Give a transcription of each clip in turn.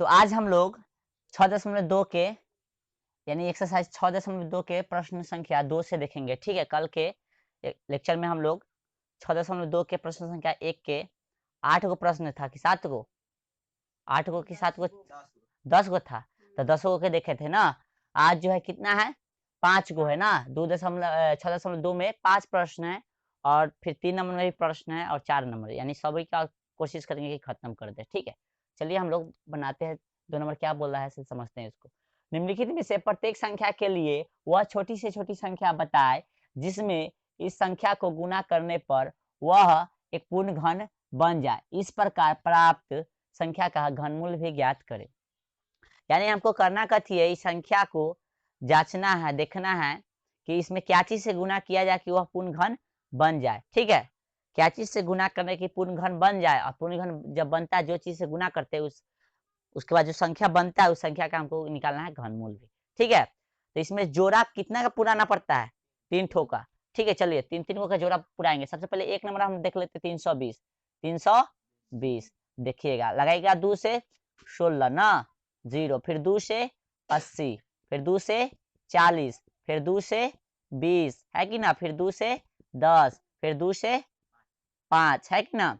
तो आज हम लोग 6.2 के यानी एक्सरसाइज 6.2 के प्रश्न संख्या 2 से देखेंगे। ठीक है, कल के लेक्चर में हम लोग 6.2 के प्रश्न संख्या 1 के 8 गो प्रश्न था कि 7 गो, 8 गो कि 7 गो, 10 गो था। तो 10 गो के देखे थे ना। आज जो है कितना है, 5 गो है ना। 6.2 में 5 प्रश्न है और फिर 3 नंबर में भी प्रश्न है और 4 नंबर, यानी सभी का कोशिश करेंगे कि खत्म कर दे। ठीक है, चलिए हम लोग बनाते हैं। 2 नंबर क्या बोल रहा है समझते हैं इसको। निम्नलिखित में से प्रत्येक संख्या के लिए वह छोटी से छोटी संख्या बताए जिसमें इस संख्या को गुना करने पर वह एक पूर्ण घन बन जाए। इस प्रकार प्राप्त संख्या का घनमूल भी ज्ञात करें। यानी हमको करना कथी है, इस संख्या को जांचना है, देखना है कि इसमें क्या चीज से गुना किया जाए कि वह पूर्ण घन बन जाए। ठीक है, क्या चीज से गुना करने की पूर्ण घन बन जाए। और पूर्ण घन जब बनता है, जो चीज से गुना करते हैं उसके बाद जो संख्या बनता है उस संख्या का हमको निकालना है घनमूल भी। ठीक है, तो इसमें जोड़ा कितना का पुराना पड़ता है, 3 ठो का। ठीक है, चलिए 3 को का जोड़ा पुराएंगे। सबसे पहले 1 नंबर हम देख लेते 320। 320 देखिएगा, लगाएगा 2 से 16 ना, 0, फिर 2 से 80, फिर 2 से 40, फिर 2 से 20 है कि ना, फिर 2 से 10, फिर 2 से 5 है कि ना,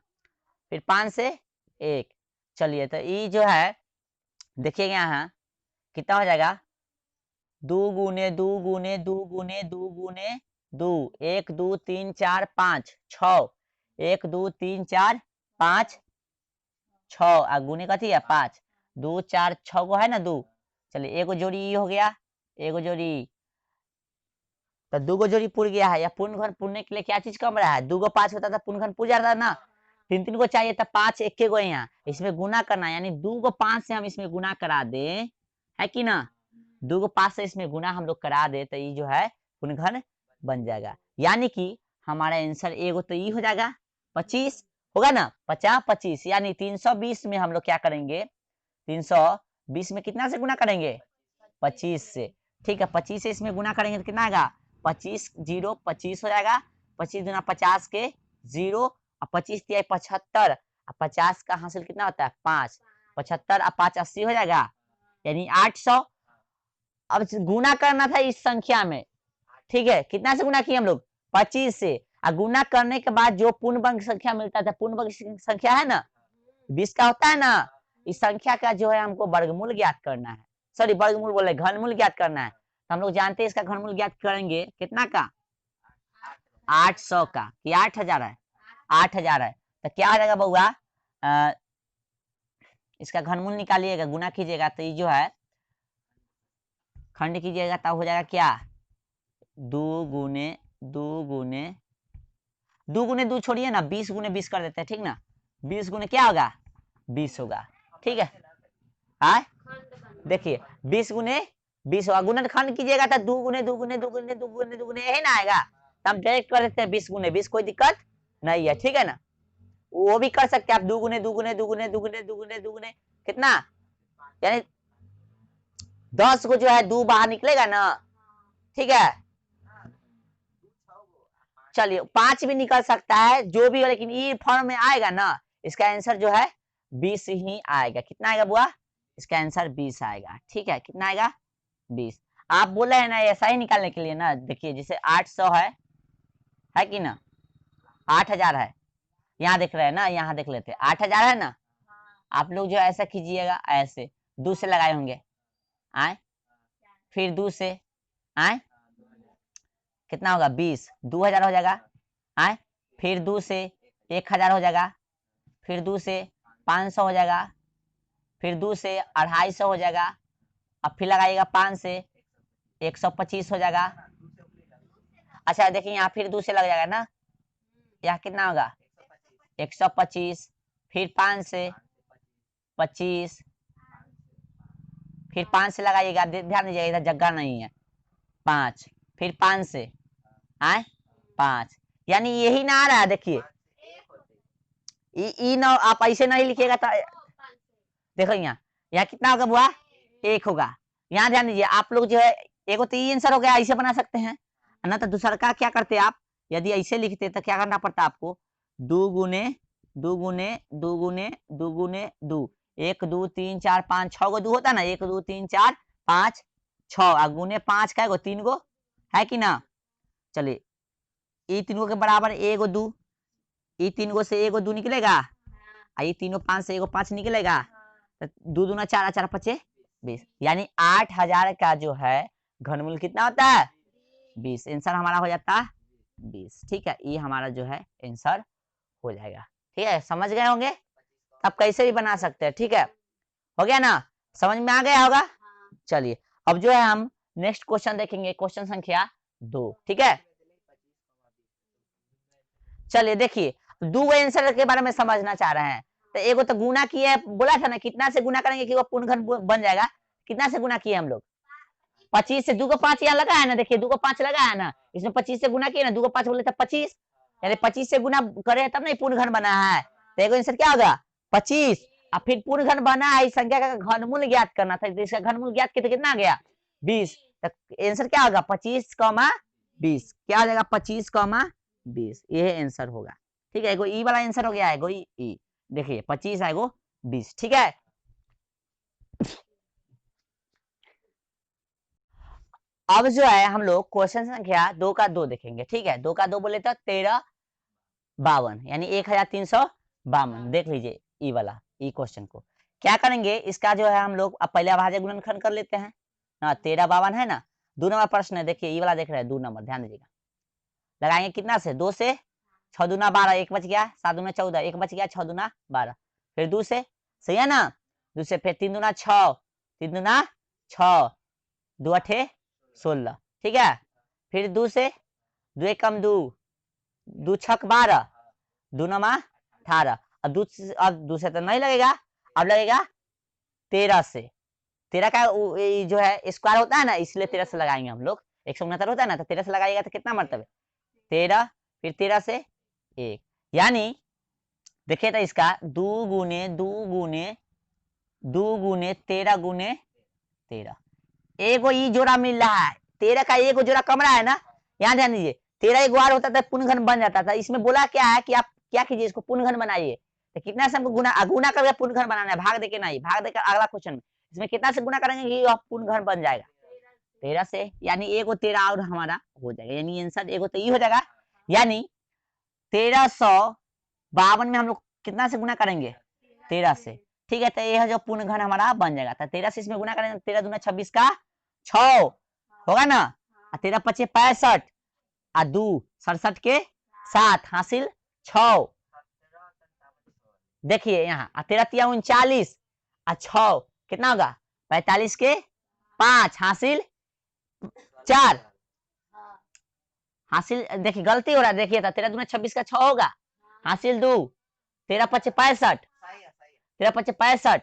फिर 5 से 1। चलिए तो ये जो है देखिएगा यहाँ कितना हो जाएगा, 2 गुने 2 गुने 2 गुने 2 गुने 2, 1 2 3 4 5 6, 1 2 3 4 5 6 आ गुने कथी है 5, 2 4 6 गो है ना 2। चलिए एगो जोड़ी ये हो गया, एगो जोड़ी, तो 2 गो जोड़ी पुर गया है। या पूर्ण घन पुरने के लिए क्या चीज कम रहा है, 2 गो 5 होता था पूर्ण घन पुर जाता ना। 3 को चाहिए था 5 एक गो यहाँ इसमें गुना करना, यानी 2 गो 5 से हम इसमें गुना करा दे, है कि ना। 2 गो 5 से इसमें गुना हम लोग करा दे तो ये जो है पूर्ण घन बन जाएगा। यानी कि हमारा आंसर एगो तो ये हो जाएगा 25 होगा ना, 50 25, यानी 320 में हम लोग क्या करेंगे, 320 में कितना से गुना करेंगे, 25 से। ठीक है, 25 से इसमें गुना करेंगे तो कितना आएगा, 25 0 25 हो जाएगा। 25 गुना 50 के 0 और 25 दिया 75 और 50 का हासिल कितना होता है 5, 75 और 5 80 हो जाएगा, यानी 800। अब गुना करना था इस संख्या में। ठीक है, कितना से गुना किए हम लोग, 25 से। और गुना करने के बाद जो पूर्ण वर्ग संख्या मिलता था, पूर्ण वर्ग संख्या है ना 20 का होता है ना, इस संख्या का जो है हमको वर्गमूल ज्ञात करना है। सॉरी वर्गमूल बोले, घनमूल ज्ञात करना है। तो हम लोग जानते हैं इसका घनमूल ज्ञात करेंगे कितना का, 800 का, कि 8000 है, 8000 है। तो क्या हो जाएगा बउआ, इसका घनमूल निकालिएगा, गुना कीजिएगा तो ये जो है खंड कीजिएगा तब हो जाएगा क्या, 2 गुने 2 गुने 2 गुने 2 छोड़िए ना, 20 गुने 20 कर देते हैं। ठीक ना, 20 गुने क्या होगा 20 होगा। ठीक है, हाँ देखिए 20 गुने 20 होगा, गुणनखंड कीजिएगा तो 2 गुने 2 गुने 2 गुने 2 गुने 2 गुने यही ना आएगा। तो हम डायरेक्ट कर देते हैं 20 गुने 20, कोई दिक्कत नहीं है। ठीक है ना, वो भी कर सकते हैं आप, 2 गुने 2 गुने 2 गुने 2 गुने 2 गुने 2 गुने कितना, यानी 10 को जो है 2 बाहर निकलेगा ना। ठीक है, चलिए 5 भी निकल सकता है, जो भी हो, लेकिन ये फॉर्म में आएगा ना, इसका आंसर जो है 20 ही आएगा। कितना आएगा बुआ, इसका आंसर 20 आएगा। ठीक है, कितना आएगा 20। आप बोले है ना ऐसा ही निकालने के लिए ना, देखिए जैसे 800 है कि ना, 8000 है, यहाँ देख रहे हैं ना, यहाँ देख लेते 8000 है ना। आप लोग जो ऐसा कीजिएगा, ऐसे 2 से लगाए होंगे, आए फिर 2 से, आए कितना होगा 20, 2000 हो जाएगा, आए फिर 2 से 1000 हो जाएगा, फिर 2 से 500 हो जाएगा, फिर 2 से 250 हो जाएगा, अब फिर लगाइएगा 5 से 125 हो जाएगा। अच्छा देखिए यहाँ फिर 2 से लग जाएगा ना, यहाँ कितना होगा 125, फिर 5 से 25, फिर 5 से लगाइएगा, ध्यान दीजिएगा इधर जगह नहीं है, 5, फिर 5 से आए 5, यानी यही ना आ रहा है। देखिए ई ना आप ऐसे नहीं लिखिएगा तो देखो यहाँ कितना होगा बुआ, 1 होगा। यहाँ ध्यान दीजिए, आप लोग जो है एगो तो ये आंसर हो गया, ऐसे बना सकते हैं ना। तो दूसरा का क्या करते आप, यदि ऐसे लिखते तो क्या करना पड़ता आपको, 2 गुने 2 गुने 2 गुने 2 गुने 2, 1 2 3 4 5 6 गो 2 होता ना, 1 2 3 4 5 6 आ गुने 5 का गो 3 गो है कि ना। चलिए ये 3 गो के बराबर एगो 2, ये 3 गो से एगो 2 निकलेगा, आ ये तीनों 5 से एगो 5 निकलेगा, तो 2 दूना 4 4 5 20, यानी 8000 का जो है घनमूल कितना होता है 20। आंसर हमारा हो जाता है 20। ठीक है, ये हमारा जो है आंसर हो जाएगा। ठीक है, समझ गए होंगे, आप कैसे भी बना सकते हैं। ठीक है, हो गया ना, समझ में आ गया होगा। चलिए अब जो है हम नेक्स्ट क्वेश्चन देखेंगे, क्वेश्चन संख्या 2। ठीक है, चलिए देखिए, दो आंसर के बारे में समझना चाह रहे हैं। तो एगो तो गुना किए, बोला था ना कितना से गुना करेंगे कि वो पूर्ण घन बन जाएगा। कितना से गुना किए हम लोग 25 से, 2 को 5 यहाँ लगा है ना, देखिए 2 को 5 लगा है ना, इसमें 25 से गुना किए ना, 2 को 5 बोले तो 25, यानी 25 से गुना करे तब नहीं पूर्ण घन बना है। तो एगो आंसर क्या होगा 25, और फिर पूर्ण घन बना है, इस संख्या का घनमूल ज्ञात करना था, इसका घनमूल ज्ञात किया तो कितना आ गया 20। तो आंसर क्या होगा 25,20, क्या हो जाएगा 25,20, ये आंसर होगा। ठीक है, एगो ई वाला आंसर हो गया, एगो ई देखिए 25 है, एगो 20। ठीक है, अब जो है हम लोग क्वेश्चन संख्या 2 का 2 देखेंगे। ठीक है, 2 का 2 बोले तो 1352, यानी 1352। देख लीजिए ई वाला, ई क्वेश्चन को क्या करेंगे, इसका जो है हम लोग अब पहले अभाज्य गुणनखंड कर लेते हैं ना। 1352 है ना, 2 नंबर प्रश्न है, देखिए ई वाला देख रहे हैं 2 नंबर, ध्यान दीजिएगा। लगाएंगे कितना से 2 से, 6 दूना 12, 1 बच गया, 7 दूना 14, 1 बच गया, 6 दूना 12, फिर 2 से, सही है ना, 2 से, फिर 3 दूना 6, 3 दूना 6, 2 अठे 16। ठीक है, फिर 2 से, 2 एक कम 2, 2 छक 12, 2 नमा 18। अब 2 से तो नहीं लगेगा, अब लगेगा 13 से। 13 का जो है स्क्वायर होता है ना, इसलिए 13 से लगाएंगे हम लोग, 169 होता है ना, तो 13 से लगाइएगा तो कितना मरतबे 13, फिर 13 से 1, यानी देखिए तो इसका 2 गुने 2 गुने 2 गुने 13 गुने 13, एगो ई जोड़ा मिल रहा है, 13 का एगो जोड़ा कम रहा है ना। यहाँ ध्यान दीजिए, 13 एक बार होता था पूर्ण घन बन जाता था, इसमें बोला क्या है कि आप क्या कीजिए, इसको पूर्ण घन बनाइए। तो कितना से हमको गुना करके पूर्ण घन बनाना है, भाग देके नहीं, भाग देकर अगला क्वेश्चन में इसमें कितना से गुना करेंगे कि पूर्ण घन बन जाएगा 13 से, यानी एगो 13 और हमारा हो जाएगा, यानी आंसर एगो तो ये हो जाएगा, यानी 1352 में हम लोग कितना से गुना करेंगे 13 से। ठीक है, तो यह जो पूर्ण घन हमारा बन जाएगा, तो 13 से इसमें गुना करेंगे, 13 दूना 26 का 6 होगा ना, 13 पचे 65, आ 2 67 के 7 हासिल 6। देखिए यहाँ 13 तिया 39, आ 6 कितना होगा 45 के 5 हासिल 4, हासिल देखिए गलती हो रहा है, देखिए 13 दूना 26 का 6 होगा, हासिल 2, 13 पचे 65, 13 पचे 65,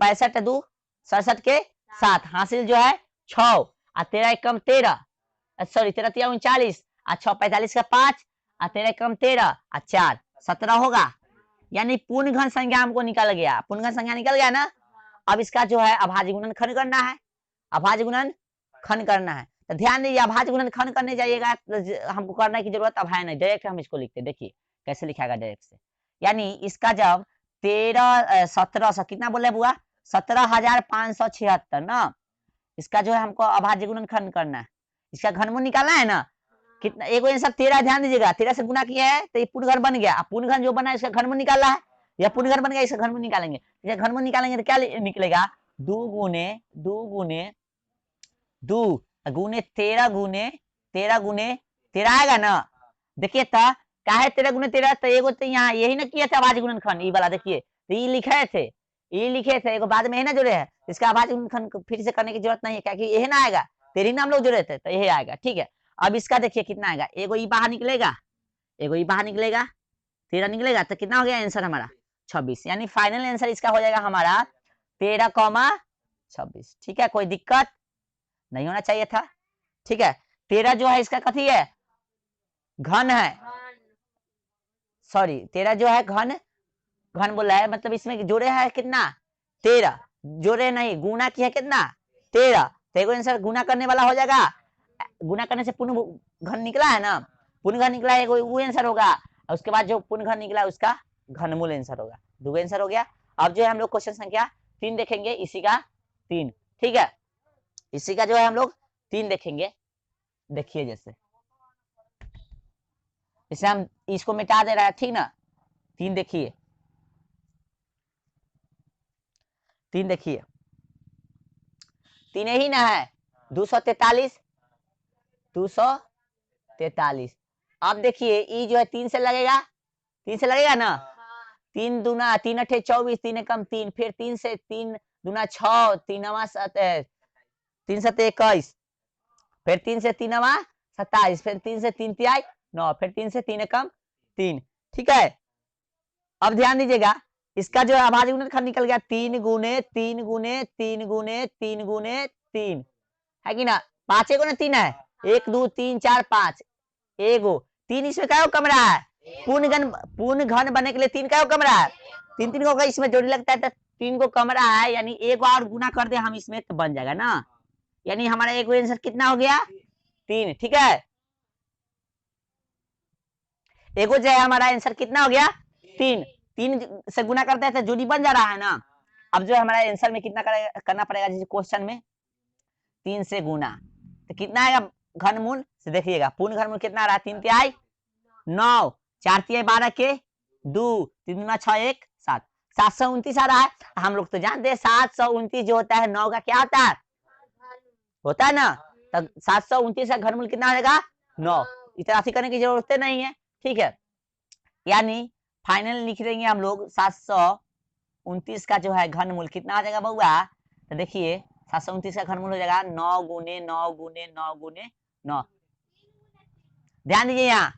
65 2 67 के 7 हासिल जो है 6, आ 13 एकम 13, सॉरी 13 तिया 39, आ 6 45 का 5, आ 13 एकम 13, आ 4 17 होगा, यानी पूर्ण घन संख्या हमको निकल गया, पूर्ण घन संख्या निकल गया ना। अब इसका जो है अभाज्य गुणनखंड करना है, अभाज्य गुणनखंड करना है। तो ध्यान दीजिए, अभाज्य गुणनखंड करने जाइएगा तो हमको करने की जरूरत अब है नहीं, डायरेक्ट हम इसको लिखते, देखिए कैसे लिखाएगा डायरेक्ट से, यानी इसका जब 1700 कितना बोले बुआ 17,576 ना, इसका जो है हमको अभाज्य गुणनखंड करना है, इसका घनमूल निकालना है ना। कितना एगो आंसर 13, ध्यान दीजिएगा 13 से गुना किया है तो ये पूर्ण घन बन गया, पूर्ण घन जो बना है इसका घनमूल निकालना है, या पूर्ण घन बन गया इसका घनमूल निकालेंगे, घनमूल निकालेंगे तो क्या निकलेगा 2 गुने 2 गुने 2 गुने 13 गुने 13 गुने 13 आएगा ना। देखिए था काहे 13 गुने 13, तो एगो तो यहाँ यही ना किया था अभाज्य गुणनखंड, ई वाला देखिए, तो ये लिखे थे, ये लिखे थे, एगो बाद में है ना जुड़े है, इसका अभाज्य गुणनखंड फिर से करने की जरूरत नहीं है, क्योंकि यही ना आएगा, 13 नाम लोग जुड़े थे तो यही आएगा। ठीक है, अब इसका देखिए कितना आएगा, एगो ई बाहर निकलेगा, एगो ई बाहर निकलेगा, 13 निकलेगा, तो कितना हो गया आंसर हमारा 26, यानी फाइनल आंसर इसका हो जाएगा हमारा 13,26। ठीक है, कोई दिक्कत नहीं होना चाहिए था। ठीक है, 13 जो है इसका कथी है घन है, सॉरी 13 जो है घन, घन बोला है मतलब इसमें जोड़े है कितना 13, जोड़े नहीं गुना किया कितना 13, तो एगो आंसर गुना करने वाला हो जाएगा, गुना करने से पूर्ण घन निकला है ना, पूर्ण घन निकला है वो आंसर होगा, और उसके बाद जो पूर्ण घन निकला उसका घनमूल आंसर होगा, दो आंसर हो गया। अब जो है हम लोग क्वेश्चन संख्या 3 देखेंगे, इसी का 3, ठीक है, इसी का जो है हम लोग 3 देखेंगे। देखिए जैसे इसे हम इसको मिटा दे रहा है, ठीक ना। 3 देखिए, 3 देखिए, 3 ही ना है, 243, 243। अब देखिए ई जो है 3 से लगेगा, 3 से लगेगा ना, 3 दूना 3 अठे 24, 3 एकम 3, फिर 3 से 3 दूना 6, 3 3 सते 21, फिर 3 से 3 27, फिर 3 से 3 तिहाई 9, फिर 3 से 3 एकम 3, ठीक है। अब ध्यान दीजिएगा, इसका जो है अभाज्य गुणनखंड निकल गया 3 गुने 3 गुने 3 गुने 3 गुने 3, है कि ना, 5 एगो ना 3 है, 1 2 3 4 5, एगो 3 इसमें क्या कमरा है, पूर्ण घन बनने के लिए 3 क्या कमरा है, 3 3 को इसमें जोड़ी लगता है तो 3 को कमरा है, यानी एक और गुना कर दे हम इसमें तो बन जाएगा ना, यानी हमारा एक आंसर कितना हो गया 3, ठीक है। एगो जो है हमारा आंसर कितना हो गया 3, 3 से गुना करते हैं तो जोड़ी बन जा रहा है ना। अब जो हमारा आंसर में कितना करना पड़ेगा, जैसे क्वेश्चन में 3 से गुना, तो कितना आएगा घनमूल से देखिएगा, पूर्ण घनमूल कितना आ रहा है, 3 तिहाई 9, 4 तिहाई 12 के 2, 3 दूना 6 1 7, 729 आ रहा है। हम लोग तो जानते हैं 729 जो होता है 9 का क्या होता है ना, तब 729 का घनमूल कितना आएगा 9, इतना करने की जरूरत नहीं है, ठीक है। यानी फाइनल लिख देंगे हम लोग 729 का जो है घनमूल कितना आ जाएगा बउआ, तो देखिए 729 का घनमूल हो जाएगा 9 गुने 9 गुने 9 गुने 9। ध्यान दीजिए यहाँ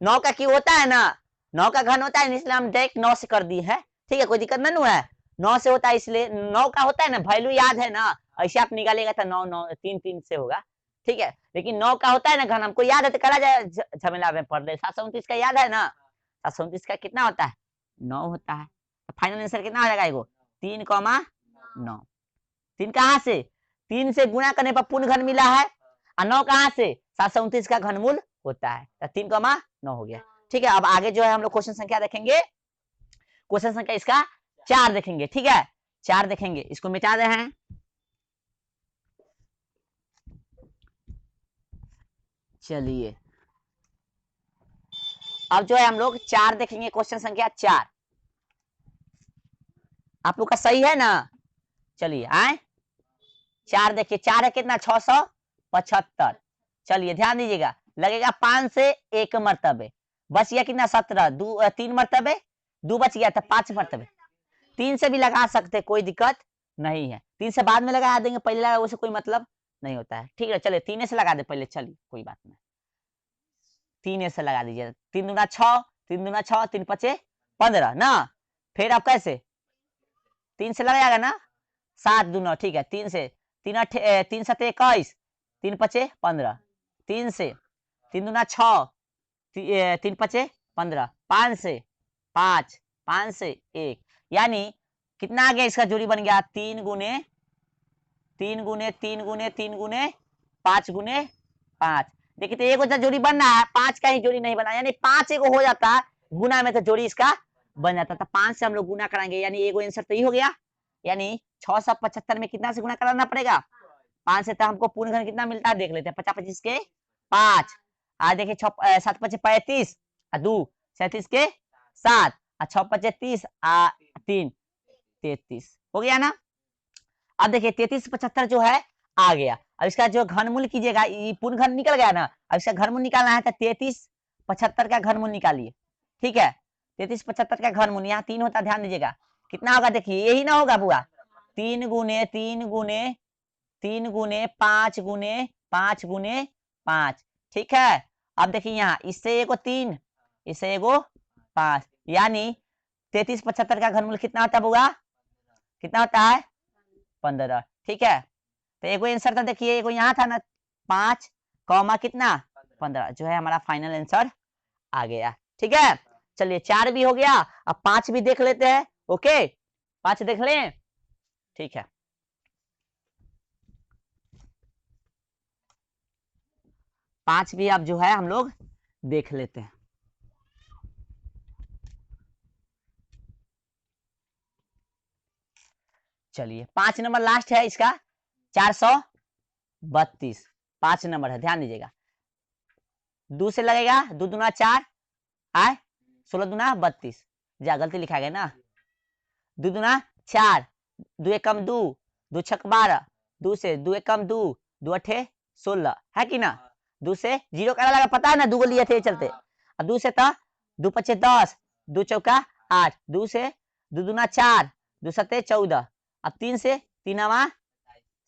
9 का क्यों होता है ना, 9 का घन होता है इसलिए हम डायरेक्ट 9 से कर दी है, ठीक है, कोई दिक्कत नहीं है, 9 से होता है इसलिए 9 का होता है ना, वैल्यू याद है ना, ऐसे आप निकालेगा तो 9 9 3 3 से होगा, ठीक है, लेकिन 9 का होता है ना घन, हमको याद है तो करा जाए, झमेला में पढ़ ले, 729 का याद है ना, 729 का कितना होता है 9 होता है, तो फाइनल आंसर कितना हो जाएगा, 3,9, 3 कहाँ से, 3 से गुणा करने पर पूर्ण घन मिला है, और 9 कहाँ से 729 का घनमूल होता है, तो 3,9 हो गया, ठीक है। अब आगे जो है हम लोग क्वेश्चन संख्या देखेंगे, क्वेश्चन संख्या इसका 4 देखेंगे, ठीक है, 4 देखेंगे, इसको मिटा रहे हैं, चलिए अब जो है हम लोग 4 देखेंगे, क्वेश्चन संख्या 4, आप लोग का सही है ना, चलिए आए 4 देखिए, 4 है कितना 675, चलिए ध्यान दीजिएगा, लगेगा 5 से 1 मरतबे, बच गया कितना 17, 3 मरतबे 2 बच गया था 5 मरतबे, 3 से भी लगा सकते, कोई दिक्कत नहीं है, 3 से बाद में लगा देंगे, पहले लगा उससे कोई मतलब नहीं होता है, ठीक है, चलिए 3 से लगा दे पहले, चलिए कोई बात नहीं, 3 से लगा दीजिए, 3 दूना 6, 3 दूना 6, 3 पचे 15 ना, फिर आप कैसे 3 से लगाएगा ना, 7 दूना, ठीक है, 3 से 3 सते 21, 3 पचे 15, 3 से 3 दूना 6, 3 पचे 15, 5 से 5, 5 से 1, यानी कितना आ गया, इसका जोड़ी बन गया 3 गुने 3 गुने 3 गुने 3 गुने 5 गुने 5, देखिए तो एक जोड़ी बन रहा है, 5 का ही जोड़ी नहीं बना, यानी 5 एगो हो जाता गुना में तो जोड़ी इसका बन जाता था, 5 से हम लोग गुना कराएंगे, यानी एगो आंसर तो ही हो गया, यानी 675 में कितना से गुना कराना पड़ेगा 5 से, तो हमको पूर्ण घन कितना मिलता है देख लेते हैं, 50 25 के 5, आज देखिए 7 पचे 35, 2 37 के 7, 6 पचे 30, 3 33 हो गया ना। अब देखिए 33 75 जो है आ गया, अब इसका जो घनमूल कीजिएगा, ये पूर्ण घन निकल गया ना, अब इसका घनमूल निकालना है तो 33 75 का घनमूल निकालिए, ठीक है, 33 75 का घनमूल, यहाँ 3 होता, ध्यान दीजिएगा कितना होगा, देखिए यही ना होगा बुआ, 3 गुने 3 गुने 3 गुने 5 गुने 5 गुने 5, ठीक है। अब देखिए यहाँ इससे एगो 3, इससे एगो 5, यानी 33 75 का घनमूल कितना होता है बुआ, कितना होता है 15, ठीक है, तो एगो आंसर था, देखिए एगो यहाँ था ना 5 कौमा कितना 15, जो है हमारा फाइनल आंसर आ गया, ठीक है। चलिए 4 भी हो गया, अब 5 भी देख लेते हैं, ओके 5 देख लें, ठीक है, 5 भी अब जो है हम लोग देख लेते हैं, चलिए 5 नंबर लास्ट है इसका 432, 5 नंबर है, ध्यान दीजिएगा। 2 से लगेगा, 2 दूना 4 आए, 16 दूना 32, जा गलती लिखा गया ना, 2 दूना 4, 2 एकम 2, 2 छक 12, 2 से 2 एकम 2, 2 अठे 16, है कि ना। 2 से 0 करा लगा, पता है ना, 2 को लिए थे चलते। अब 2 से 2 पचे 10, 2 चौका 8, 2 से 2 दूना 4, 2 सत्ते 14, अब 3 से 3 आवा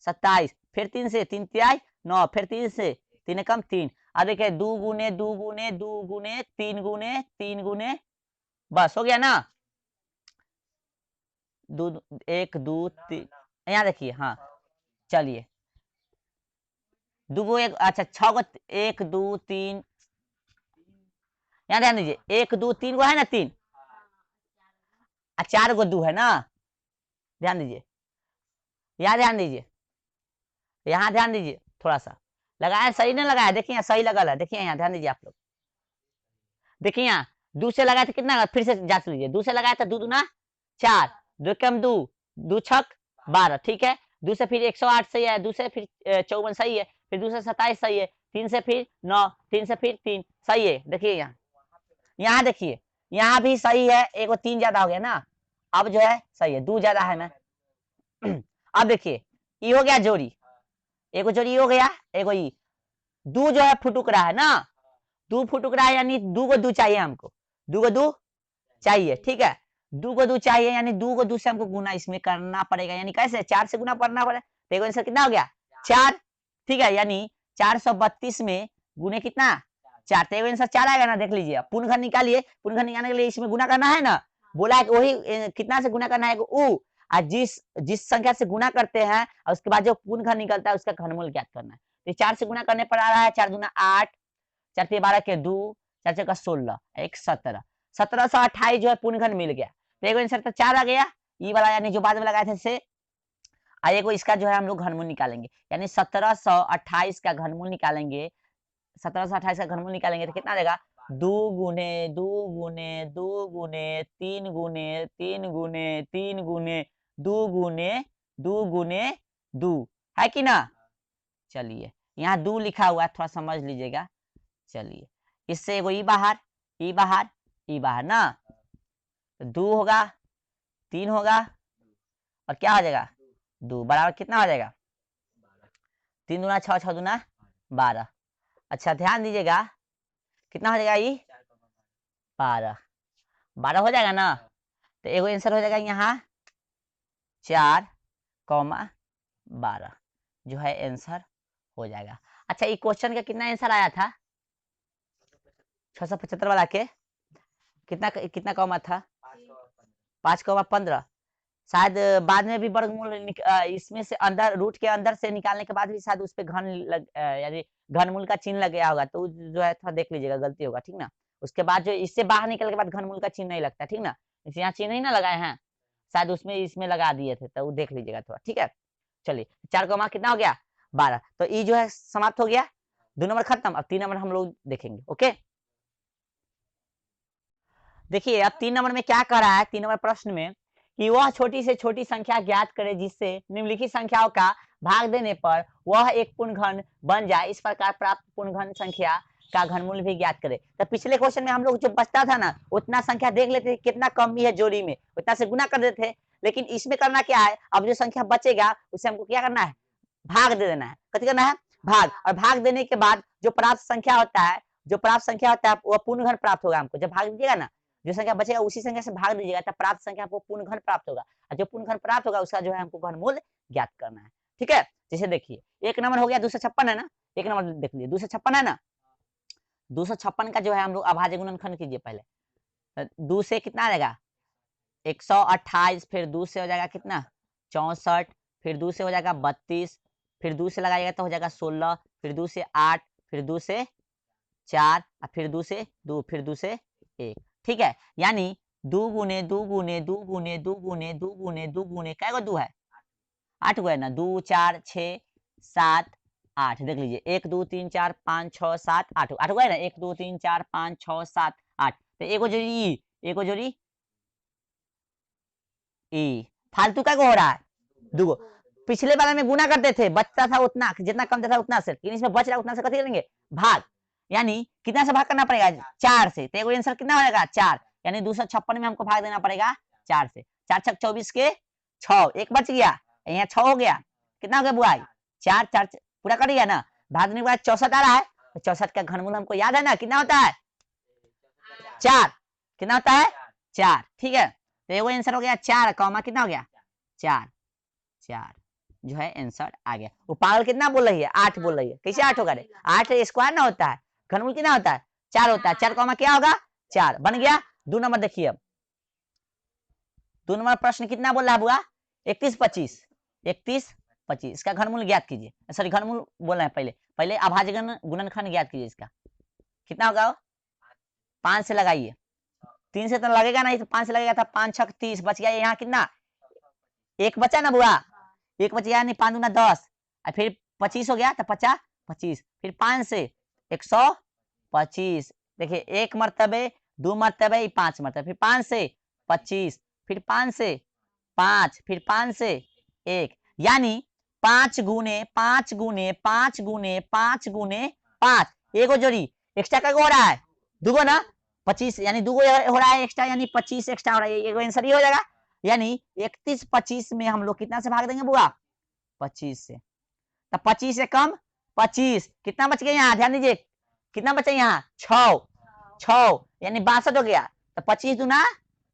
27, फिर 3 से 3 तिहाई 9, फिर 3 से 3 कम 3। अब देखिए 2 गुने 2 गुने 2 गुने 3 गुने 3 गुने, बस हो गया ना। 2 1 2 3, यहाँ देखिए, हाँ चलिए 2 गो 1, अच्छा 6 गो 1 2 3, यहाँ ध्यान दीजिए 1 2 3 गो है ना, 3 और 4 गो 2 है ना, ध्यान दीजिए, यहाँ ध्यान दीजिए, यहाँ ध्यान दीजिए, थोड़ा सा लगाया सही नहीं लगाया, देखिए यहाँ सही लगा है, देखिए यहाँ ध्यान दीजिए आप लोग, देखिए यहाँ 2 से लगाया था कितना, फिर से जांच लीजिए, 2 से लगाया था 2 दूना 4, 2 कम 2, 2 छक 12, ठीक है। 2 से फिर 108 सही है, 2 से फिर 54 सही है, फिर 2 से 27 सही है, 3 से फिर 9, 3 से फिर 3 सही है, देखिए यहाँ, यहाँ देखिए यहाँ भी सही है, एक 3 ज्यादा हो गया ना, अब जो है सही है, 2 ज्यादा है ना। अब देखिए ये हो गया जोड़ी, एक जोड़ी हो गया, एक ये 2 जो है फुटुक रहा है ना, 2 फुटुक रहा है, यानी 2 को 2 चाहिए हमको, 2 को 2 चाहिए, ठीक है। 2 को 2 चाहिए, यानी 2 को 2 से हमको गुना इसमें करना पड़ेगा, यानी कैसे 4 से गुना करना पड़ेगा, देखो आंसर कितना हो गया 4, ठीक है, यानी 432 में गुने कितना 4, तो आंसर 4 आएगा ना, देख लीजिए। पूर्ण घर निकालिए, पूर्ण घर निकालने के लिए इसमें गुना करना है ना, बोला है कि वही कितना से गुना करना है उ, और जिस संख्या से गुना करते हैं और उसके बाद जो पूर्ण घर निकलता है उसका घनमूल ज्ञात करना है। तो 4 से गुना करने पर आ रहा है 4 दूना 8, 4 3 12 के 2, 4 4 का 16, 1 17, 1728 जो है पूर्ण घन मिल गया, तो एक आंसर तो 4 आ गया, ये वाला यानी जो बाद में लगाए थे से। आइए को इसका जो है हम लोग घनमूल निकालेंगे, यानी 1728 का घनमूल निकालेंगे, 1728 का घनमूल निकालेंगे तो कितना देगा 2 गुने 2 गुने 2 गुने 3 गुने 3 गुने 3 गुने 2 गुने 2 गुने 2, है कि ना। चलिए यहाँ 2 लिखा हुआ है, थोड़ा समझ लीजिएगा। चलिए इससे एगो ई बाहर ई बाहर ई बाहर ना, 2 होगा 3 होगा और क्या हो जाएगा 2 बराबर कितना हो जाएगा 3 दूना 6, 6 दूना 12। अच्छा ध्यान दीजिएगा कितना हो जाएगा ये 12, 12 हो जाएगा ना, तो एगो आंसर हो जाएगा यहाँ 4,12 जो है आंसर हो जाएगा। अच्छा ये क्वेश्चन का कितना आंसर आया था 675 वाला के, कितना कितना कॉमा था 5,15, शायद बाद में भी वर्गमूल इसमें से अंदर रूट के अंदर से निकालने के बाद भी शायद उस पे यानी घनमूल का चिन्ह लग गया होगा, तो जो है थोड़ा देख लीजिएगा, गलती होगा, ठीक ना। उसके बाद जो इससे बाहर निकल के बाद घनमूल का चिन्ह नहीं लगता, ठीक ना, इसे यहाँ चिन्ह नहीं ना लगाए हैं, शायद उसमें इसमें लगा दिए थे, तो वो देख लीजिएगा थोड़ा, ठीक है। चलिए 4 कॉमा कितना हो गया 12, तो ये जो है समाप्त हो गया, 2 नंबर खत्म। अब 3 नंबर हम लोग देखेंगे, ओके। देखिए अब 3 नंबर में क्या कर रहा है, 3 नंबर प्रश्न में कि वह छोटी से छोटी संख्या ज्ञात करे जिससे निम्नलिखित संख्याओं का भाग देने पर वह एक पूर्ण घन बन जाए, इस प्रकार प्राप्त पूर्ण घन संख्या का घनमूल भी ज्ञात करे। तो पिछले क्वेश्चन में हम लोग जो बचता था ना उतना संख्या देख लेते कितना कमी है जोड़ी में, उतना से गुना कर देते, लेकिन इसमें करना क्या है, अब जो संख्या बचेगा उसे हमको क्या करना है भाग दे देना है। कथी करना है भाग, और भाग देने के बाद जो प्राप्त संख्या होता है, जो प्राप्त संख्या होता है वह पूर्ण घन प्राप्त होगा हमको। जब भाग दीजिएगा ना जो संख्या बचेगा उसी संख्या से भाग दीजिएगा तब प्राप्त संख्या आपको पूर्ण घन प्राप्त होगा, और जो पूर्ण घन प्राप्त होगा उसका जो है हमको घनमूल ज्ञात करना है, ठीक है। जैसे देखिए 1 नंबर हो गया 256 है ना, 1 नंबर देख लीजिए 256 है ना, 256 का जो है हम लोग अभाज्य गुणनखंड कीजिए पहले। 2 से कितना आ जाएगा 128, फिर 2 से हो जाएगा कितना 64, फिर 2 से हो जाएगा 32, फिर 2 से लगाइएगा तो हो जाएगा 16, फिर 2 से 8, फिर 2 से 4, और फिर 2 से 2, फिर 2 से 1, ठीक है। यानी 2 गुने 2 गुने 2 गुने 2 गुने 2 गुने 2 गुने कै गो 2 है 8 गो है ना, 2 4 6 7 8, देख लीजिए 1 2 3 4 5 6 7 8, 8 गो है ना, 1 2 3 4 5 6 7 8, तो एगो जोड़ी एगो जोड़ी ई फालतू का हो रहा है दुगो। पिछले वाले में गुना करते थे, बचता था उतना, जितना कम था उतना से, लेकिन इसमें बच रहा उतना से कथी करेंगे, भाग। यानी कितना से भाग करना पड़ेगा, 4 से। तो आंसर कितना हो जाएगा, 4। यानी 256 में हमको भाग देना पड़ेगा 4 से। 4 छक 24 के 6, एक बच गया, यहाँ 6 हो गया, कितना हो गया बुआ, 4 4 पूरा कर दिया ना। भाग देने के बाद 64 आ रहा है, तो 64 का घनमूल हमको याद है ना, कितना होता है, 4। कितना होता है, 4। ठीक है, तो ये आंसर हो गया 4 कॉमा कितना हो गया, 4 4 जो है आंसर आ गया। वो पागल कितना बोल रही है, 8 बोल रही है। कैसे 8 होगा रे, 8 स्क्वायर ना होता है, घनमूल कितना होता है, 4 होता है। 4 कॉमा क्या होगा, 4 बन गया। 2 नंबर देखिए, अब 2 नंबर प्रश्न कितना बोल रहा है बुआ, 31 25 31 25। इसका घनमूल ज्ञात कीजिए, सॉरी घनमूल बोलना है, पहले अभाज्य गुणनखंड ज्ञात कीजिए। इसका कितना होगा, 5 से लगाइए, 3 से तो लगेगा नहीं, तो 5 से लगेगा था, 5 छक 30, बच गया यहाँ कितना, एक बचा ना बुआ, एक बच गया, नहीं 5 दूना 10, और फिर 25 हो गया, तो 50 25, फिर 5 से 125। देखिए 1 मरतबे 2 मरतबे 5 मरतबे, फिर 5 से 25, फिर 5 से 5, फिर 5 से 1, यानी 5 गुने 5 गुने 5 गुने 5 गुने 5, एगो जोड़ी एक्स्ट्रा का हो रहा है, दुगो ना 25, यानी दुगो हो रहा है एक्स्ट्रा, यानी 25 एक्स्ट्रा हो रहा है, एगो आंसर ये हो जाएगा। यानी 31 25 में हम लोग कितना से भाग देंगे बुआ, 25 से। तो 25 से कम 25, कितना बच गया यहाँ, ध्यान दीजिए कितना बचा यहाँ, 6 यानी 62 हो गया। तो 25 दूना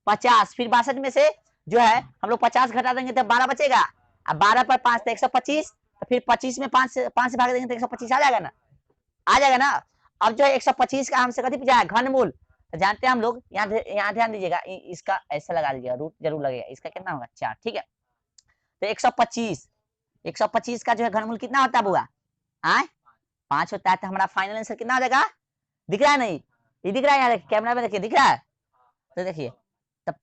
50, फिर 62 में से जो है हम लोग 50 घटा देंगे तो 12 बचेगा, अब 12 पर 5 तो 125, तो फिर 25 में 5 से भाग देंगे तो 125 आ जाएगा ना, आ जाएगा ना। अब जो है 125 का हमसे कथी पूछा है, घनमूल। तो जानते हैं हम लोग, यहाँ ध्यान दीजिएगा, इसका ऐसा लगा दीजिएगा, रूट जरूर लगेगा, इसका कितना होगा 4। ठीक है, तो 125 का जो है घनमूल कितना होता है बुआ, 5 होता है। तो हमारा फाइनल आंसर कितना हो जाएगा, दिख रहा है नहीं, ये दिख रहा है, यहाँ कैमरा में देखिए, दिख रहा है। तो देखिए तब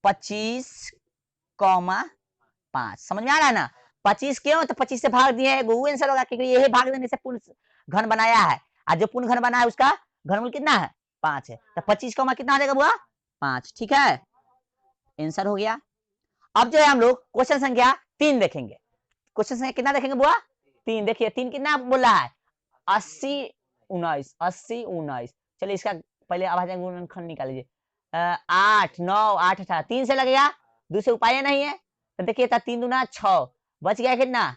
25,5 समझ में आ रहा है ना। 25 क्यों, तो 25 से भाग दिए, वो आंसर होगा, क्योंकि यही भाग देने से पूर्ण घन बनाया है, आज जो पूर्ण घन बना है उसका घनमूल कितना है, 5 है। तो 25 कितना आ जाएगा बुआ, 5। ठीक है, आंसर हो गया। अब जो है हम लोग क्वेश्चन संख्या 3 देखेंगे। क्वेश्चन संख्या कितना देखेंगे बुआ, 3। देखिए 3 कितना बोल रहा है, 80 19 80 19। चलिए इसका पहले अभाज्य गुणनखंड निकाल लीजिए, 8 9 8 18, 3 से लगेगा, 2 से उपाय नहीं है। तो देखिए 3 दूना 6, बच गया कितना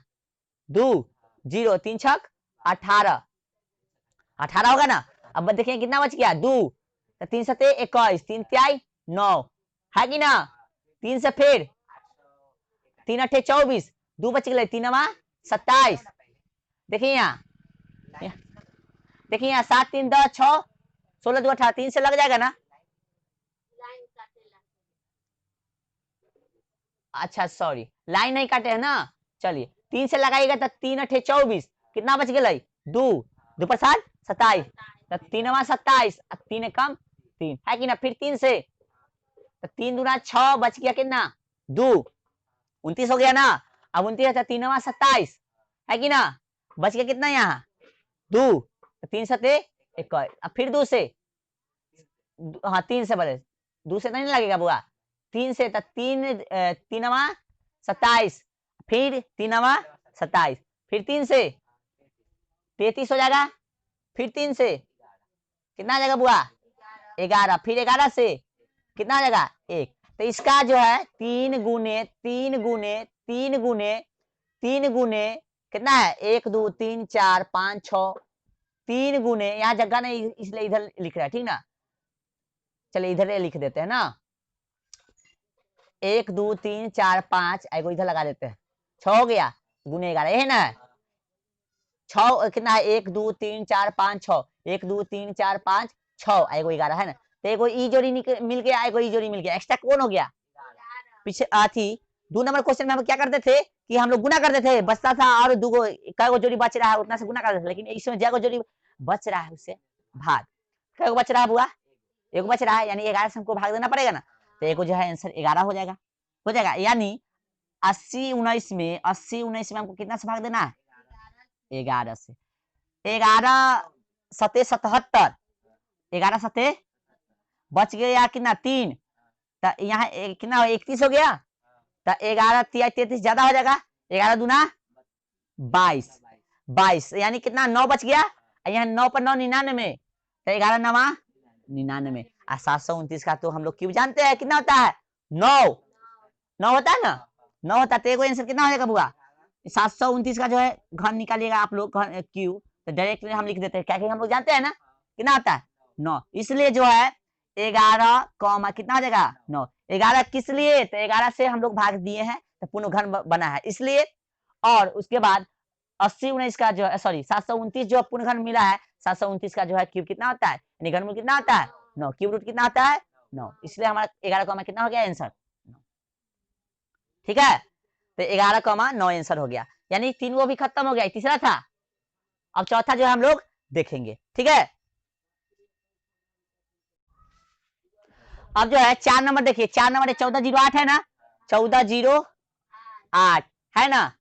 2 0, 3 छक 18 18 होगा ना। अब देखिए कितना बच गया 2, तो 3 सते 21, 3 त्याई 9 है कि ना। 3 से फिर 3 अठे 24, 2 बच गए, 3 27। देखिए यहाँ, देखिए यहाँ 7 3 10 6 16 2 18, 3 से लग जाएगा ना। अच्छा सॉरी, लाइन नहीं काटे है ना। चलिए 3 से लगाइएगा तो 3 अठे 24, कितना बच गए 2 2 पर 7 27, तो 3 27, 3 कम 3 है कि ना। फिर 3 से तो 3 दूना 6, बच गया कितना 2 29 हो गया ना। अब 29 है 3 27 है कि ना, बच गया कितना यहाँ 2, 3 सते 21। अब फिर 2 से, हाँ 3 से बड़े, 2 से नहीं लगेगा बुआ, 3 से तो 3 3 27, फिर 3 27, फिर 3 से 33 हो जाएगा, फिर 3 से कितना आ जाएगा बुआ 11, फिर 11 से कितना आ जाएगा 1। तो इसका जो है 3 गुने 3 गुने 3 गुने 3 गुने कितना है 1 2 3 4 5 6, 3 गुने, यहाँ जगह नहीं इसलिए इधर लिख रहा है, ठीक ना। चलिए इधर लिख देते हैं ना, 1 2 3 4 5, एगो इधर लगा देते हैं, 6 हो गया गुने 11, है ना। 6 कितना है 1 2 3 4 5 6, 1 2 3 4 5 6, एगो 11 है ना। तो एगो ई जोड़ी मिल गया, एगो ई जोड़ी मिल गया, एक्स्ट्रा कौन हो गया पीछे आती। 2 नंबर क्वेश्चन में हम क्या करते थे कि हम लोग गुना करते थे, बचता था, और दूगो कई जोड़ी बच रहा है उतना से गुना करते थे। लेकिन इसमें जगह जोड़ी बच रहा है उससे भाग, कई बच रहा है बुआ, एगो बच रहा है, यानी 11 से हमको भाग देना पड़ेगा ना। तो एगो जो है आंसर 11 हो जाएगा। यानी 80 19 में, 80 19 में हमको कितना से भाग देना है 11 से। 11 सते 77, 11 सते बच गया कितना 3, तो यहाँ कितना 31 हो गया, तो 11 33 ज्यादा हो जाएगा, 11 दूना 22, 22 यानी कितना 9 बच गया, यहाँ 9 पर 9 99, तो 11 नवा 99। 729 का तो हम लोग क्यूब जानते हैं कितना होता है, 9 9 होता है ना, 9 होता है, तो आंसर कितना हो जाएगा बुआ, 729 का जो है घन निकालिएगा आप लोग क्यूब, तो डायरेक्टली हम लिख देते हैं, क्या कि हम लोग जानते हैं ना कितना आता है 9, इसलिए जो है 11 कॉमा कितना हो जाएगा 9। 11 किस लिए, तो 11 से हम लोग भाग दिए हैं तो पूर्ण घन बना है इसलिए, और उसके बाद 80 19 का जो है सॉरी 729 जो पूर्ण घन मिला है, 729 का जो है क्यूब कितना होता है, यानी घनमूल कितना होता है 9, क्यूब रूट कितना आता है 9, इसलिए हमारा 11 कॉमा कितना हो गया आंसर, ठीक है। तो 11 कॉमा 9 आंसर हो गया, यानी तीन वो भी खत्म हो गया, तीसरा था। अब चौथा जो है हम लोग देखेंगे, ठीक है। अब जो है 4 नंबर देखिए, 4 नंबर 1408 है ना, 1408 है ना,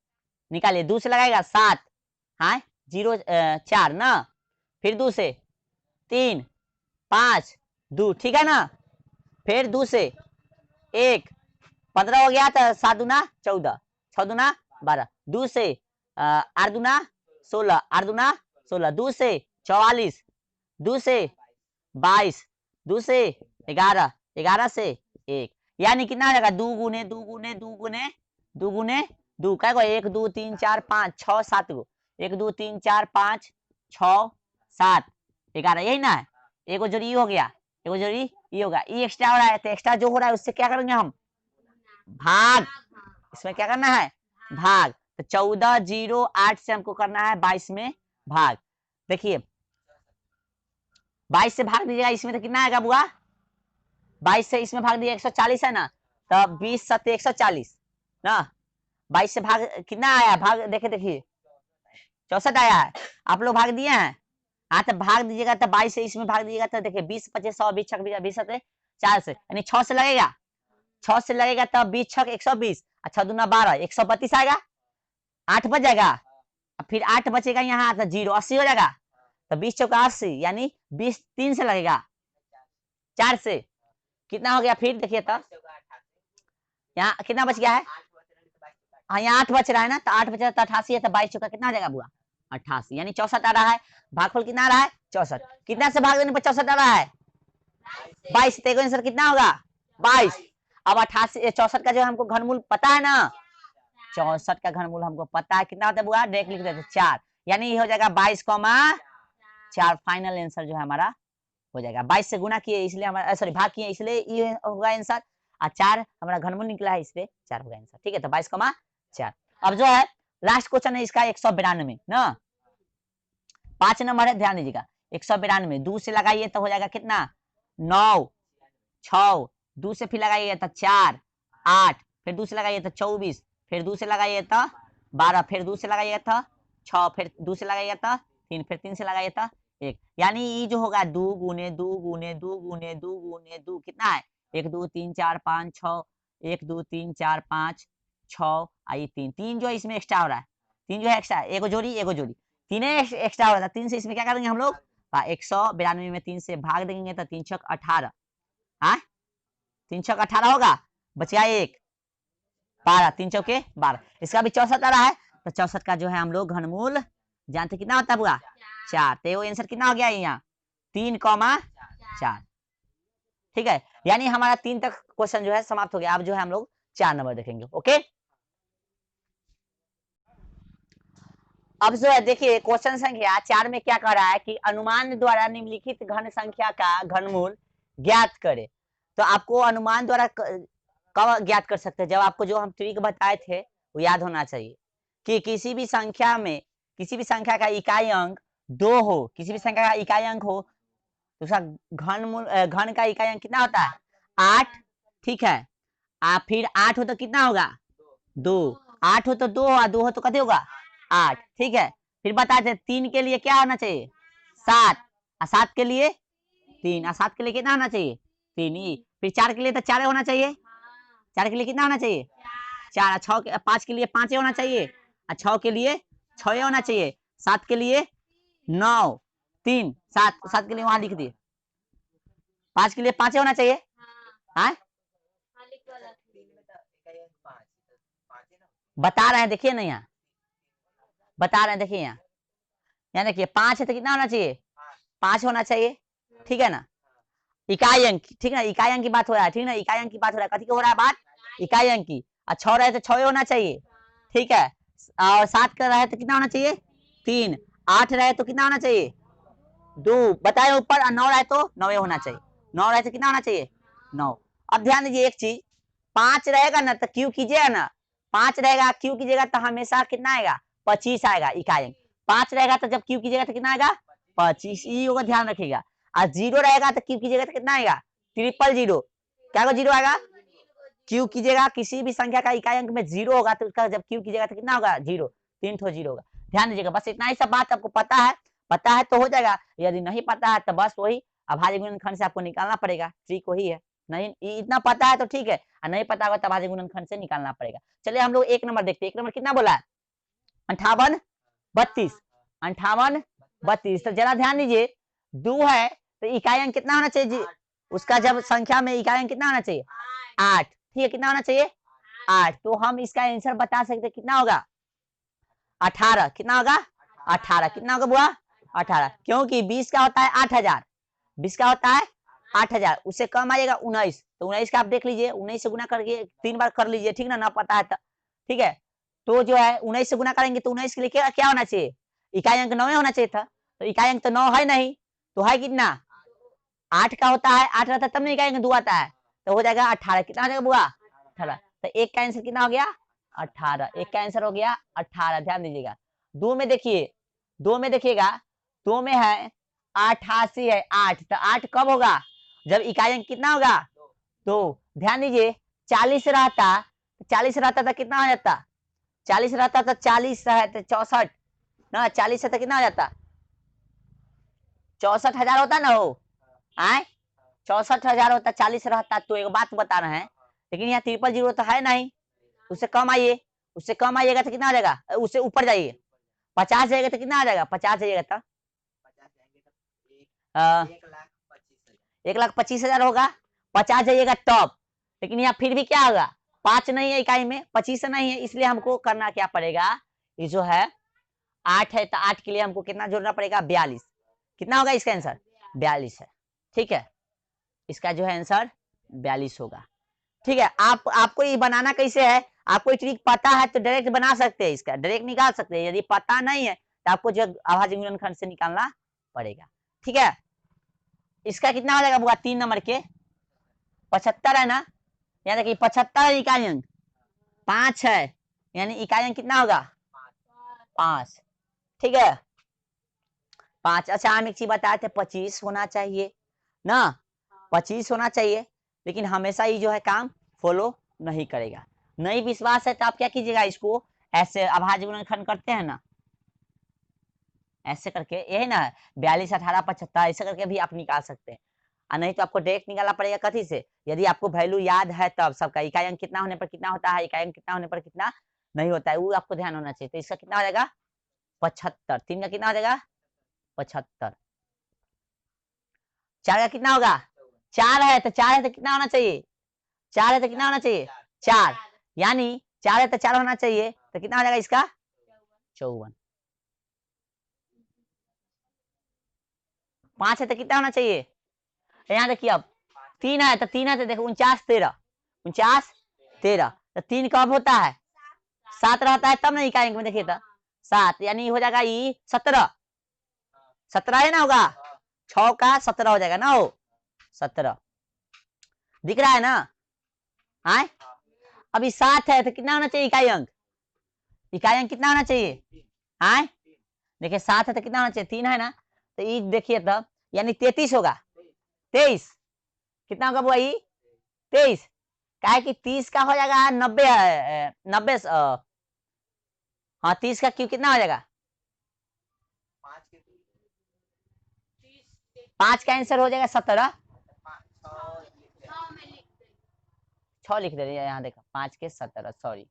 निकालिए, 2 से लगाएगा 7, हाँ 0 4 ना, फिर 2 से 3 5 2, ठीक है ना, फिर 2 से 1 15 हो गया, तो 7 दूना 14, 6 दूना 12, 2 से 8 दूना 16, 8 दूना 16, 2 से 44, 2 से 22, 2 से 11, 11 से 1, यानी कितना हो जाएगा 2 गुने 2 गुने 2 गुने 2 गुने 2, क्या को 1 2 3 4 5 6 7 गो, 1 2 3 4 5 6 7 11, यही ना है, एक जोड़ी हो गया, एक जोड़ी ये होगा, ये एक्स्ट्रा हो रहा है, तो एक्स्ट्रा जो हो रहा है उससे क्या करेंगे हम, भाग, इसमें क्या करना है भाग, तो 1408 से हमको करना है 22 में भाग, देखिए 22 से भाग दीजिएगा, इसमें तो कितना आएगा बुआ, 22 से इसमें भाग दिया 140 है ना, तो 20 7 140 ना, 22 से भाग कितना आया, भाग देखे देखिए 64 आया है, आप लोग भाग दिए हैं, हाँ तो भाग दीजिएगा, तो 22 से इसमें भाग दीजिएगा, तो देखिए 20 25 100 20 छक 20 7 4 से, यानी 6 से लगेगा, 6 से लगेगा तब 20 छक 120, अच्छा दूना 12 132 आएगा, 8 बच जाएगा, फिर 8 बचेगा यहाँ, तो 0 80 हो जाएगा, तो 20 चौका 80, यानी 20 3 से लगेगा, 4 से कितना हो गया, फिर देखिए तो यहाँ कितना बच गया है, हाँ यहाँ 8 बच रहा है ना, तो 8 बच रहा है तो 88 है, तो 22 चौका कितना आ जाएगा बुआ 88, यानी 64 आ रहा है, भागफल कितना आ रहा है 64, कितना से भाग देने पर 64 आ रहा है 22, तो आंसर कितना होगा 22। अब 88 64 का जो हमको घनमूल पता है ना, 64 का घनमूल हमको पता है, कितना होता है बुआ, डायरेक्ट लिख देते 4, यानी ये हो जाएगा 22,4, फाइनल आंसर जो है हमारा हो जाएगा, 22 से गुना किए इसलिए हमारा सॉरी भाग किए इसलिए ये होगा आंसर, और 4 हमारा घनमूल निकला है इसलिए 4 होगा आंसर, ठीक है, तो 22,4। अब जो है लास्ट क्वेश्चन है इसका 192 ना, 5 नंबर है, ध्यान दीजिएगा 192, 2 से लगाइए तो हो जाएगा कितना 9 6, 2 से फिर लगाइए तो 4 8, फिर 2 से लगाइए तो 24, फिर 2 से लगाइए तो 12, फिर 2 से लगाइए तो 6, फिर 2 से लगाइए तो 3, फिर 3 से लगाइए तो 1, यानी ये जो होगा 2 गुने 2 गुने 2 गुने 2 गुने 2 कितना है 1 2 3 4 5 6, 1 2 3 4 5 6, आई 3 3 जो है इसमें एक्स्ट्रा हो रहा है, 3 जो है एक्स्ट्रा, एगो जोड़ी एगो जोड़ी, 3 एक्स्ट्रा हो रहा था, 3 से इसमें क्या करेंगे हम लोग 192 में 3 से भाग देंगे तो 3 छक 18, हाँ 3 छक 18 होगा, बचा 1 12, 3 चौके 12, इसका भी 64 आ रहा है, तो 64 का जो है हम लोग घनमूल जानते कितना होता है बुआ 4, तो वो आंसर कितना हो गया यहाँ 3,4, ठीक है, यानी हमारा 3 तक क्वेश्चन जो है समाप्त हो गया, अब जो है हम लोग 4 नंबर देखेंगे, ओके। अब जो है देखिए क्वेश्चन संख्या 4 में क्या कह रहा है कि अनुमान द्वारा निम्नलिखित घन संख्या का घनमूल ज्ञात करे, तो आपको अनुमान द्वारा कब ज्ञात कर सकते हैं, जब आपको जो हम ट्रिक बताए थे वो याद होना चाहिए, कि किसी भी संख्या में किसी भी संख्या का इकाई अंक 2 हो, किसी भी संख्या का इकाई अंक हो तो उसका घनमूल घन का इकाई अंक कितना होता है 8, ठीक है, फिर 8 हो तो कितना होगा 2, 8 हो तो 2, 2 हो तो कितने होगा 8, ठीक है, फिर बताते 3 के लिए क्या होना चाहिए 7, और 7 के लिए 3, और 7 के लिए कितना होना चाहिए 3 ही, फिर 4 के लिए तो 4 होना चाहिए, 4 के लिए कितना होना चाहिए 4, 6 5 के लिए 5 होना चाहिए, और 6 के लिए 6 होना चाहिए, 7 के लिए 9 3 7, 7 के लिए वहां लिख दिए, 5 के लिए 5 होना चाहिए, हाँ बता रहे हैं, देखिए ना यहाँ बता रहे हैं, देखिए यहाँ देखिए 5 है तो कितना होना चाहिए, 5 होना चाहिए, ठीक है ना। इकाई अंक, ठीक है ना, इकाई अंक की बात हो रहा है, ठीक है ना, इकाई अंक की बात हो रहा है, कथी की हो रहा है बात, इकाई अंक की। और 6 रहे तो 6 होना चाहिए, ठीक है। और 7 का रहे तो कितना होना चाहिए, 3। 8 रहे तो कितना होना चाहिए, 2 बताए ऊपर। और 9 रहे तो 9 होना चाहिए, 9 रहे तो कितना होना चाहिए, 9। अब ध्यान दीजिए एक चीज, 5 रहेगा ना तो क्यू कीजिएगा ना, 5 रहेगा क्यू कीजिएगा तो हमेशा कितना आएगा, 25 आएगा इकाई अंक। 5 रहेगा तो जब क्यू कीजिएगा तो कितना आएगा, 25, ये होगा, ध्यान रखिएगा। और 0 रहेगा तो क्यू कीजिएगा तो कितना आएगा, 000। क्या को 0 आएगा, क्यू कीजिएगा किसी भी संख्या का इकाई अंक में 0 होगा तो उसका जब क्यू कीजिएगा तो कितना होगा, 0, 3 ठो 0 होगा। ध्यान दीजिएगा, बस इतना ही सब बात आपको पता है तो हो जाएगा, यदि नहीं पता है तो बस वही अभाज्य गुणनखंड से आपको निकालना पड़ेगा, ट्रिक वही है। नहीं इतना पता है तो ठीक है, और नहीं पता होगा तो अभाज्य गुणनखंड से निकालना पड़ेगा। चलिए हम लोग 1 नंबर देखते हैं, 1 नंबर कितना बोला है, 58 32, 58 32। तो जरा ध्यान दीजिए, 2 है तो इकाई अंक कितना होना चाहिए, उसका जब संख्या में इकाई अंक कितना होना चाहिए, 8, ठीक है, कितना होना चाहिए, 8। तो हम इसका आंसर बता सकते हैं कितना होगा, 18। कितना होगा, 18। कितना होगा बुआ, 18, क्योंकि 20 का होता है 8000, 20 का होता है 8000, उससे कम आएगा 19, तो 19 का आप देख लीजिए, 19 से गुना करके 3 बार कर लीजिए, ठीक ना पता है तो, ठीक है। तो जो है 19 से गुना करेंगे तो 19 के लिए क्या होना चाहिए, इकाई अंक 9 होना चाहिए था, तो इकाई अंक तो 9 है नहीं, तो है कितना, 8 का होता है, 8 रहता है तब नहीं इकाई अंक 2 आता है, तो हो जाएगा 18। कितना हो जाएगा बुआ, 18। तो 1 का आंसर कितना हो गया, 18। 1 का आंसर हो गया 18। ध्यान दीजिएगा, 2 में देखिए, 2 में देखिएगा, 2 में है 88 है 8, तो 8 कब होगा, जब इकाई अंक कितना होगा, 2। ध्यान दीजिए 40 रहता, 40 रहता तो कितना हो जाता, 40 रहता तो 40 है तो 64 ना, 40 है तो कितना हो जाता, 64,000 होता ना हो, आए 64,000 होता, 40 रहता। तो एक बात बता रहे हैं, लेकिन यहाँ 000 तो है नहीं, उससे कम आइए, उससे कम आइएगा तो कितना हो जाएगा, उससे ऊपर जाइए, 50 जाएगा तो कितना आ जाएगा, 50 जाइएगा तो 1,25,000 होगा, 50 जाइएगा टॉप। लेकिन यहाँ फिर भी क्या होगा, 5 नहीं है इकाई में, 25 नहीं है, इसलिए हमको करना क्या पड़ेगा, ये जो है 8 है तो 8 के लिए हमको कितना जोड़ना पड़ेगा, 42। कितना होगा इसका आंसर, 42 है, ठीक है, इसका जो है आंसर 42 होगा, ठीक है। आपको ये बनाना कैसे है, आपको ट्रिक पता है तो डायरेक्ट बना सकते हैं, इसका डायरेक्ट निकाल सकते हैं, यदि पता नहीं है तो आपको जो अभाज्य गुणनखंड से निकालना पड़ेगा, ठीक है। इसका कितना हो जाएगा बुआ, 3 नंबर के 75 है ना, यहाँ देखिए 75 इकाई अंक, 5 है, यानी इकाई अंक कितना होगा, 5, ठीक है, 5। अच्छा हम एक चीज बताए थे 25 होना चाहिए ना, 25 होना चाहिए, लेकिन हमेशा ये जो है काम फॉलो नहीं करेगा। नहीं विश्वास है तो आप क्या कीजिएगा, इसको ऐसे अभाज्य गुणनखंड करते हैं ना, ऐसे करके, यही ना 42 18 75, ऐसे करके भी आप निकाल सकते हैं। और नहीं तो आपको डायरेक्ट निकालना पड़ेगा कथी से, यदि आपको वैल्यू याद है तब, सबका इकाई अंक कितना होने पर कितना होता है, इकाई अंक कितना होने पर कितना नहीं होता है, वो आपको ध्यान होना चाहिए। तो इसका कितना हो जाएगा 75, 3 का कितना हो जाएगा 75, 4 का कितना होगा, 4 है तो 4 है तो कितना होना चाहिए, 4 है तो कितना होना चाहिए, 4, यानी 4 है तो 4 होना चाहिए, तो कितना हो जाएगा इसका 54। 5 है तो कितना होना चाहिए, यहाँ देखिए अब 3 है तो 3 है तो देखो 49 13, 49 13, तो 3 कब होता है, 7 रहता है तब ना इकाई अंक में देखिए तो 7, यानी हो जाएगा ये 17, 17 है ना होगा, 6 का 17 हो जाएगा ना, हो 17 दिख रहा है ना, आए अभी 7 है तो कितना होना चाहिए इकाई अंक, इकाई अंक कितना होना चाहिए, आए देखिए 7 है तो कितना होना चाहिए, 3 है ना, तो ये देखिए तब यानी 33 होगा, 23 कितना होगा वही 23, क्या है कि 30 का हो जाएगा 90, 90 हाँ 30 का क्यों कितना हो जाएगा, 5 का आंसर हो जाएगा 17, 6 लिख दे रही है यहाँ देखो, 5 के 17 सॉरी।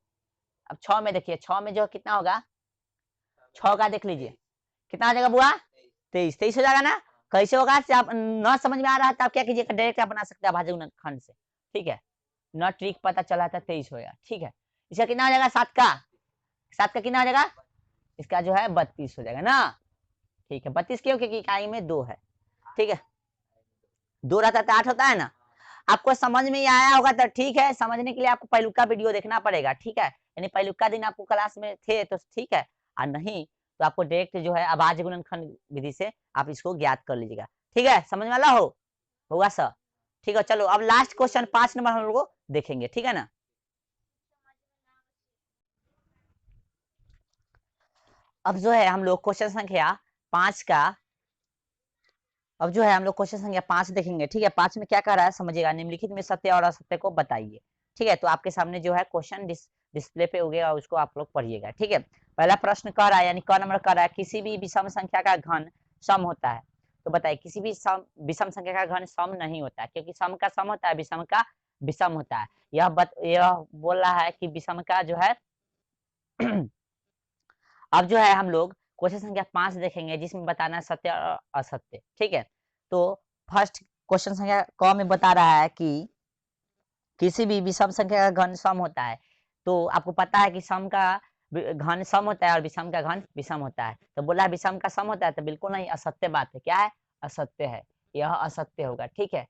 अब 6 में देखिए, 6 में जो कितना होगा, 6 का देख लीजिए कितना हो जाएगा बुआ, 23, 23 हो जाएगा ना। कैसे होगा, आप न समझ में आ रहा है तो आप क्या कीजिएगा, डायरेक्ट आप बना सकते हैं अभाज्य गुणनखंड से, ठीक है, न ट्रिक पता चला था 23 होगा, ठीक है। इसका कितना हो जाएगा 7 का सात का कितना हो जाएगा, इसका जो है 32 हो जाएगा ना। ठीक है 32 क्यों, क्योंकि इकाई में 2 है। ठीक है 2 रहता है तो 8 होता है ना। आपको समझ में ही आया होगा तो ठीक है, समझने के लिए आपको पहलुका वीडियो देखना पड़ेगा। ठीक है यानी पहलुका दिन आपको क्लास में थे तो ठीक है, और नहीं तो आपको डायरेक्ट जो है अभाज्य गुणनखंड विधि से आप इसको ज्ञात कर लीजिएगा। ठीक है समझ में वाला होगा सर। ठीक है चलो अब लास्ट क्वेश्चन 5 नंबर हम लोग देखेंगे। ठीक है ना, अब जो है हम लोग क्वेश्चन संख्या 5 का, अब जो है हम लोग क्वेश्चन संख्या 5 देखेंगे। ठीक है 5 में क्या कह रहा है समझिएगा, निम्नलिखित में सत्य और असत्य को बताइए। ठीक है तो आपके सामने जो है क्वेश्चन डिस्प्ले पे हो गया, उसको आप लोग पढ़िएगा। ठीक है पहला प्रश्न कह रहा है यानी क नंबर कह रहा है किसी भी विषम संख्या का घन सम होता है। तो बताइए किसी भी विषम संख्या का घन सम नहीं होता है, क्योंकि सम का सम होता है, विषम का विषम होता है। यह बोल रहा है कि विषम का जो है अब जो है हम लोग क्वेश्चन संख्या 5 देखेंगे जिसमें बताना है सत्य और असत्य। ठीक है तो फर्स्ट क्वेश्चन संख्या क में बता रहा है कि किसी भी विषम संख्या का घन सम होता है। तो आपको पता है कि सम का घन सम होता है और विषम का घन विषम होता है। तो बोला विषम का सम होता है तो बिल्कुल नहीं, असत्य बात है। क्या है, असत्य है, यह असत्य होगा। ठीक है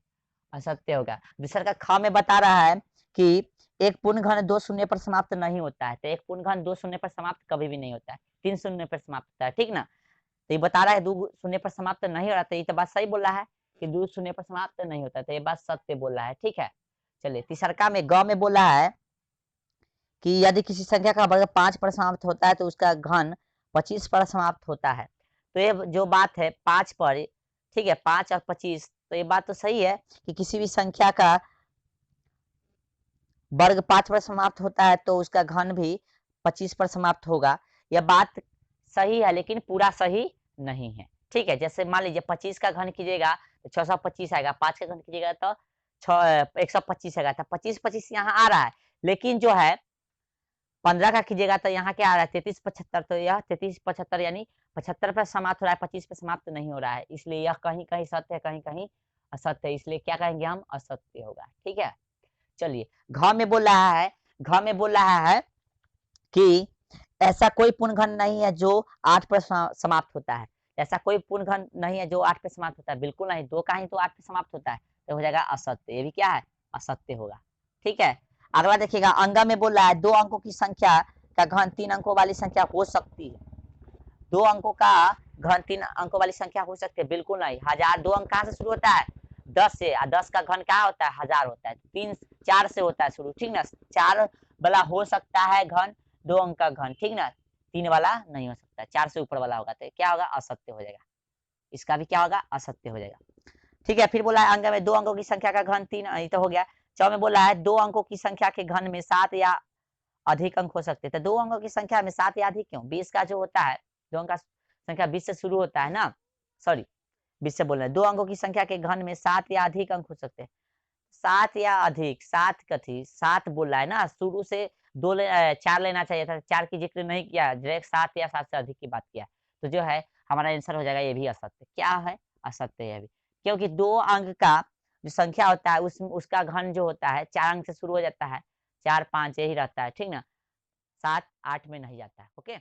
असत्य होगा। दूसरा का ख में बता रहा है कि एक पूर्ण घन 2 शून्य पर समाप्त नहीं होता है। तो एक पूर्ण घन 2 शून्य पर समाप्त कभी भी नहीं होता है, 3 शून्य पर समाप्त होता है। ठीक ना, तो ये बता रहा है 2 शून्य पर समाप्त नहीं हो रहा, तो ये तो बात सही बोल रहा है कि 2 शून्य पर समाप्त नहीं होता, तो ये बात सत्य बोल रहा है। ठीक है चलिए तीसरका में ग में बोला है कि यदि किसी संख्या का वर्ग 5 पर समाप्त होता है तो उसका घन 25 पर समाप्त होता है। तो ये जो बात है 5 पर, ठीक है 5 और 25, तो ये बात तो सही है कि किसी भी संख्या का वर्ग 5 पर समाप्त होता है तो उसका घन भी 25 पर समाप्त होगा। यह बात सही है लेकिन पूरा सही नहीं है। ठीक है जैसे मान लीजिए 25 का घन कीजिएगा तो 625 आएगा, 5 का घन कीजिएगा तो 125 आएगा। तो 25 यहाँ आ रहा है, लेकिन जो है 15 का कीजिएगा तो यहाँ क्या आ रहा है 33 75, तो यह 33 75 यानी 75 पर समाप्त हो रहा है, 25 पर समाप्त नहीं हो रहा है। इसलिए यह कहीं कहीं सत्य है, कहीं कहीं असत्य है, इसलिए क्या कहेंगे हम, असत्य होगा। ठीक है चलिए घ में बोल रहा है, घ में बोल रहा है कि ऐसा कोई पूर्ण घन नहीं है जो 8 पर समाप्त होता है। ऐसा कोई पूर्ण घन नहीं है जो 8 पे समाप्त होता है, बिल्कुल नहीं, 2 का ही तो 8 पे समाप्त होता है, तो हो जाएगा असत्य। ये भी क्या है, असत्य होगा। ठीक है अगला देखिएगा, अंग में बोल रहा है 2 अंकों की संख्या का घन 3 अंकों वाली संख्या हो सकती है। 2 अंकों का घन 3 अंकों वाली संख्या हो सकती है, बिल्कुल नहीं। 1000 2 अंक कहाँ से शुरू होता है, 10 से, और 10 का घन क्या होता है, 1000 होता है। 3 4 से होता है शुरू, ठीक ना। 4 वाला हो सकता है घन, 2 अंक का घन, ठीक ना। 3 वाला नहीं हो सकता, 4 से ऊपर वाला होगा, तो क्या होगा, असत्य हो जाएगा। इसका भी क्या होगा, असत्य हो जाएगा। ठीक है फिर बोला है अंग में 2 अंकों की संख्या का घन 3, ये तो हो गया। च में बोला है 2 अंकों की संख्या के घन में 7 या अधिक अंक हो सकते हैं। तो 2 अंकों की संख्या में 7 या अधिक क्यों, 20 का जो होता है, 2 अंक का संख्या 20 से शुरू होता है ना, सॉरी 20 से बोल रहे हैं। 2 अंकों की संख्या के घन में 7 या अधिक अंक हो सकते हैं। 7 या अधिक, 7 कथी, 7 बोल रहा है ना, शुरू से 4 लेना चाहिए था, 4 की जिक्र नहीं किया, डायरेक्ट 7 या 7 से अधिक की बात किया। तो जो है हमारा आंसर हो जाएगा ये भी असत्य। क्या है, असत्य है अभी, क्योंकि 2 अंक का जो संख्या होता है उसका घन जो होता है 4 अंक से शुरू हो जाता है, 4 5 यही रहता है, ठीक ना, 7 8 में नहीं जाता है। ओके।